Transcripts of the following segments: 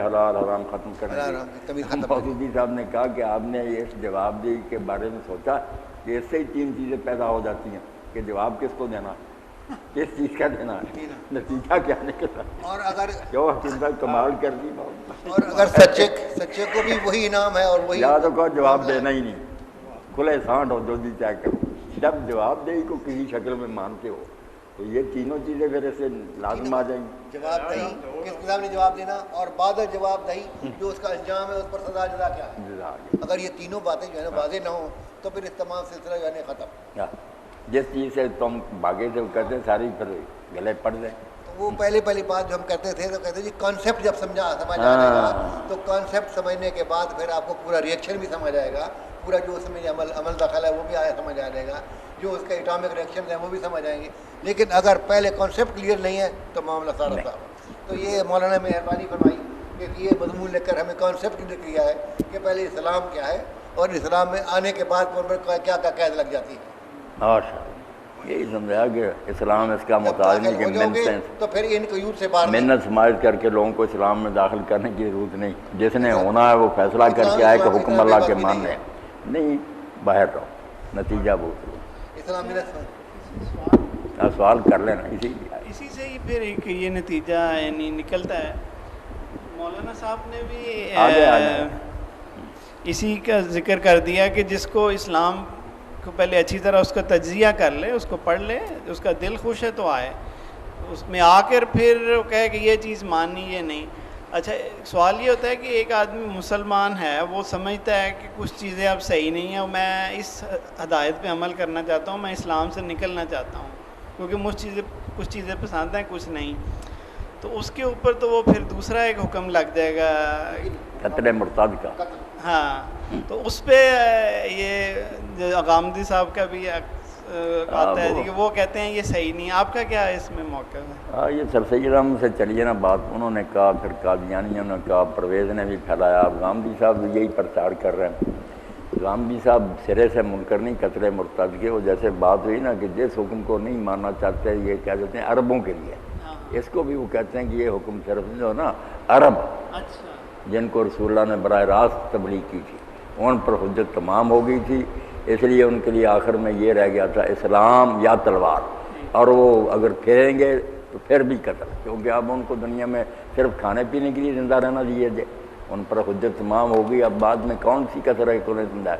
حلال حرام ختم کرنے حلال کی۔ حرام کی تمیز ختم کرنے مودودی صاحب نے کہا کہ آپ نے اس جواب دہی کے بارے میں سوچا کہ اس سے ہی تین چیزیں پیدا ہو جاتی ہیں کہ جواب کس کو دینا ہے، کس چیز کا دینا ہے، نتیجہ کیا نکلا۔ اور اگر کیوں حکیم صاحب کمال کر دی اور اگر سچے کو بھی وہی انعام ہے اور وہی یا تو کہو جواب دینا ہی نہیں، کھلے سانٹ ہو جو جی چاہے کرو۔ جب جواب دہی کو کسی شکل میں مانتے ہو تو یہ تینوں چیزیں پھر اسے لازم آ جائیں گی۔ جواب دہی کس کتاب نے جواب دینا، اور بعد جواب دہی جو اس کا انجام ہے اس پر سزا جزا کیا ہے۔ اگر یہ تینوں باتیں جو ہے نا واضح نہ ہوں تو پھر اس تمام سلسلہ جو ہے نا ختم۔ جس چیز سے تم بھاگے تھے وہ کہتے ہیں ساری پھر گلے پڑ جائیں۔ تو وہ پہلی بات جو ہم کرتے تھے تو کہتے جی کانسیپٹ جب سمجھ آ جائے گا تو کانسیپٹ سمجھنے کے بعد پھر آپ کو پورا ریئیکشن بھی سمجھ آئے گا، پورا جو اس میں عمل دخل ہے وہ بھی سمجھ آ جائے گا، جو اس کے اٹامک ریئیکشن ہیں وہ بھی سمجھ آئیں گے۔ لیکن اگر پہلے کانسیپٹ کلیئر نہیں ہے تو معاملہ سارا صاحب۔ تو یہ مولانا مہربانی فرمائی کہ یہ مضمون لے کر ہمیں کانسیپٹ کلیئر کیا ہے کہ پہلے اسلام کیا ہے اور اسلام میں آنے کے بعد کیا کیا قید لگ جاتی ہے۔ یہی سمجھا کہ اسلام اس کا محتاج نہیں کہ تو پھر ان قیود سے باہر محنت سماج کر کے لوگوں کو اسلام میں داخل کرنے کی ضرورت نہیں، جس نے ہونا ہے وہ فیصلہ کر کے آئے کہ حکم اللہ کے ماننے نہیں، باہر رہو، نتیجہ بہت لو۔ اسلام سوال کر لینا اسی سے ہی پھر ایک یہ نتیجہ یعنی نکلتا ہے۔ مولانا صاحب نے بھی اسی کا ذکر کر دیا کہ جس کو اسلام کو پہلے اچھی طرح اس کا تجزیہ کر لے، اس کو پڑھ لے، اس کا دل خوش ہے تو آئے، اس میں آ کر پھر کہے کہ یہ چیز ماننی یہ نہیں۔ اچھا سوال یہ ہوتا ہے کہ ایک آدمی مسلمان ہے، وہ سمجھتا ہے کہ کچھ چیزیں اب صحیح نہیں ہیں اور میں اس ہدایت پہ عمل کرنا چاہتا ہوں، میں اسلام سے نکلنا چاہتا ہوں کیونکہ کچھ چیزیں پسند ہیں کچھ نہیں، تو اس کے اوپر تو وہ پھر دوسرا ایک حکم لگ جائے گا قتل مرتد کا۔ ہاں، تو اس پہ یہ غامدی صاحب کا بھی آتا ہے کہ وہ کہتے ہیں یہ صحیح نہیں۔ آپ کا کیا اس میں موقع ہے؟ یہ سر سید احمد سے چلیے نا بات، انہوں نے کہا، پھر قادیانیوں نے کہا، پرویز نے بھی پھیلایا، اب غامدی صاحب بھی یہی پرچار کر رہے ہیں۔ غامدی صاحب سرے سے منکر نہیں قتل مرتد کے، وہ جیسے بات ہوئی نا کہ جس حکم کو نہیں ماننا چاہتے یہ کہہ دیتے ہیں عربوں کے لیے، اس کو بھی وہ کہتے ہیں کہ یہ حکم صرف جو نا عرب جن کو رسول اللہ نے براہ راست تبلیغ کی تھی ان پر حجت تمام ہو گئی تھی، اس لیے ان کے لیے آخر میں یہ رہ گیا تھا اسلام یا تلوار، اور وہ اگر پھیریں گے تو پھر بھی قتل، کیونکہ اب ان کو دنیا میں صرف کھانے پینے کے لیے زندہ رہنا دیے تھے، ان پر حجت تمام ہو گئی، اب بعد میں کون سی کثر ہے کہ انہیں زندہ ہے،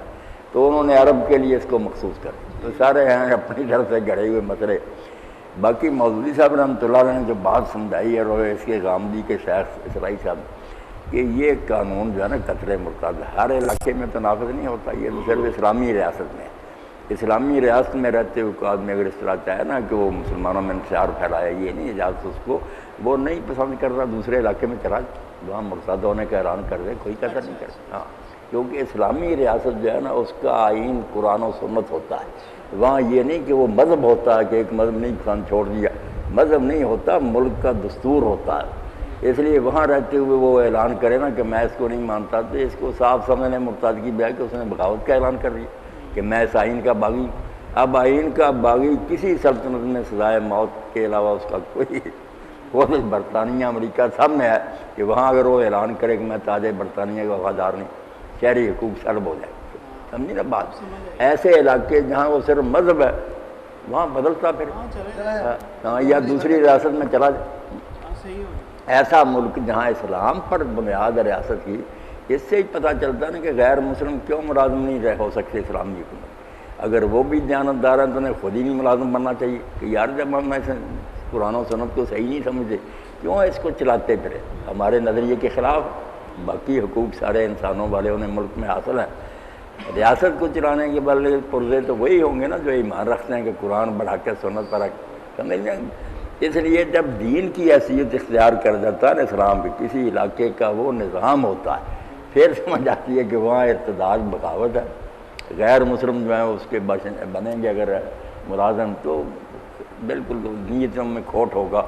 تو انہوں نے عرب کے لیے اس کو مخصوص کر دیا۔ تو سارے ہیں اپنی طرف سے گڑھے ہوئے مسئلے۔ باقی مودودی صاحب رحمۃ اللہ علیہ نے جو بات سمجھائی ہے اور اس کے غامدی کے شیخ اسرائی صاحب کہ یہ قانون جو ہے نا قتل مرتد ہر علاقے میں تو نافذ نہیں ہوتا، یہ تو صرف اسلامی ریاست میں ہے۔ اسلامی ریاست میں رہتے ہوئے آدمی اگر اس طرح چاہے نا کہ وہ مسلمانوں میں انتشار پھیلایا، یہ نہیں اجازت اس کو، وہ نہیں پسند کر رہا دوسرے علاقے میں چلا وہاں مرتد ہونے کا اعلان کر دے، کوئی قتل نہیں کرتا۔ ہاں، کیونکہ اسلامی ریاست جو ہے نا اس کا آئین قرآن و سنت ہوتا ہے، وہاں یہ نہیں کہ وہ مذہب ہوتا ہے کہ ایک مذہب نہیں پسند چھوڑ دیا، مذہب نہیں ہوتا، ملک کا دستور ہوتا ہے۔ اس لیے وہاں رہتے ہوئے وہ اعلان کرے نا کہ میں اس کو نہیں مانتا، تو اس کو صاف سمجھنے مرتد کی بجائے کہ اس نے بغاوت کا اعلان کر دیا کہ میں اس آئین کا باغی۔ اب آئین کا باغی کسی سلطنت میں سزائے موت کے علاوہ اس کا کوئی، وہ تو برطانیہ امریکہ سب میں ہے کہ وہاں اگر وہ اعلان کرے کہ میں تاج برطانیہ کا وفادار نہیں، شہری حقوق سلب ہو جائے، سمجھی نا بات۔ ایسے علاقے جہاں وہ صرف مذہب ہے وہاں بدلتا پھر ہاں، یا دوسری ریاست میں چلا جائے۔ ایسا ملک جہاں اسلام پر بنیاد ریاست کی، اس سے ہی پتہ چلتا ہے کہ غیر مسلم کیوں ملازم نہیں رہ ہو سکتے اسلامی حکومت۔ اگر وہ بھی دیانتدار ہیں تو انہیں خود ہی نہیں ملازم بننا چاہیے کہ یار جب ہم ایسے قرآن و سنت کو صحیح نہیں سمجھتے کیوں اس کو چلاتے پھرے، ہمارے نظریے کے خلاف۔ باقی حقوق سارے انسانوں والے انہیں ملک میں حاصل ہیں، ریاست کو چلانے کے بلے پرزے تو وہی ہوں گے نا جو ایمان رکھتے ہیں کہ قرآن بڑھا کے سنت پر سمجھ لیں۔ اس لیے جب دین کی حیثیت اختیار کر جاتا ہے اسلام کے کسی علاقے کا وہ نظام ہوتا ہے، پھر سمجھ آتی ہے کہ وہاں ارتداد بغاوت ہے، غیر مسلم جو ہیں اس کے بنیں گے اگر ملازم تو بالکل نیتوں میں کھوٹ ہوگا۔